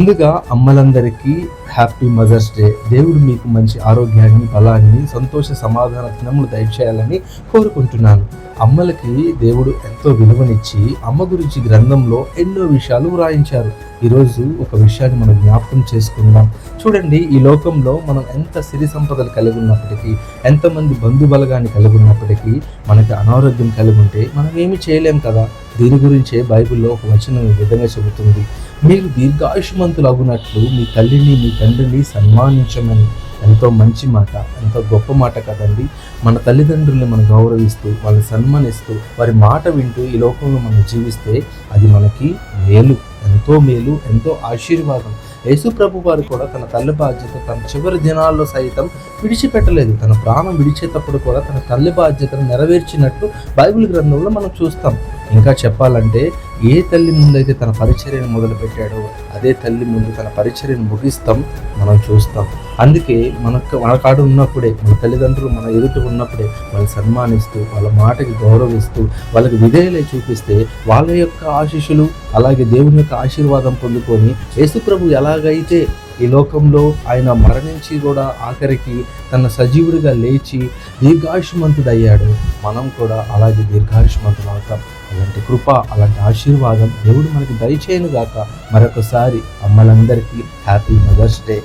ముందుగా అమ్మలందరికీ happy mother's day. దేవుడు మీకు మంచి ఆరోగ్యాన్ని, బలాన్ని, సంతోష సమాధాన దినములు దయచేయాలని కోరుకుంటున్నాను. అమ్మలకి దేవుడు ఎంతో విలువనిచ్చి అమ్మ గురించి గ్రంథంలో ఎన్నో విషయాలు వ్రాయించారు. ఈరోజు ఒక విషయాన్ని మనం జ్ఞాపకం చేసుకుందాం. చూడండి, ఈ లోకంలో మనం ఎంత సిరి సంపదలు కలిగి ఉన్నప్పటికీ, ఎంతమంది బంధుబలగాన్ని కలిగి ఉన్నప్పటికీ, మనకి అనారోగ్యం కలిగి ఉంటే మనం ఏమి చేయలేం కదా. దీని గురించే బైబిల్లో ఒక వచనం ఈ విధంగా చెబుతుంది: మీరు దీర్ఘాయుష్మంతులు అగునట్లు మీ తల్లిని మీ తండ్రిని సన్మానించమని. ఎంతో మంచి మాట, ఎంతో గొప్ప మాట కదండి. మన తల్లిదండ్రుల్ని మనం గౌరవిస్తూ, వాళ్ళని సన్మానిస్తూ, వారి మాట వింటూ ఈ లోకంలో మనం జీవిస్తే అది మనకి మేలు, ఎంతో మేలు, ఎంతో ఆశీర్వాదం. యేసు ప్రభు వారు కూడా తన తల్లి బాధ్యత తన చివరి దినాల్లో సైతం విడిచిపెట్టలేదు. తన ప్రాణం విడిచేటప్పుడు కూడా తన తల్లి బాధ్యతను నెరవేర్చినట్టు బైబిల్ గ్రంథంలో మనం చూస్తాం. ఇంకా చెప్పాలంటే, ఏ తల్లి ముందైతే తన పరిచర్యను మొదలుపెట్టాడో అదే తల్లి ముందు తన పరిచర్యను ముగిస్తాం మనం చూస్తాం. అందుకే మన కాడు ఉన్నప్పుడే, మన తల్లిదండ్రులు మన ఎదుట ఉన్నప్పుడే వాళ్ళని సన్మానిస్తూ, వాళ్ళ మాటకి గౌరవిస్తూ, వాళ్ళకి విధేయలై చూపిస్తే వాళ్ళ యొక్క ఆశీస్సులు, అలాగే దేవుని యొక్క ఆశీర్వాదం పొందుకొని యేసు ప్రభు ఎలాగైతే ఈ లోకంలో ఆయన మరణించి కూడా ఆఖరికి తన సజీవుడిగా లేచి దీర్ఘాయుష్మంతుడయ్యాడు, మనం కూడా అలాగే దీర్ఘాయుష్మంతులు అవుతాం. అలాంటి కృప, అలాంటి ఆశీర్వాదం దేవుడు మనకి దయచేయను గాక. మరొకసారి అమ్మలందరికీ హ్యాపీ మదర్స్ డే.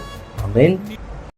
ఆమేన్.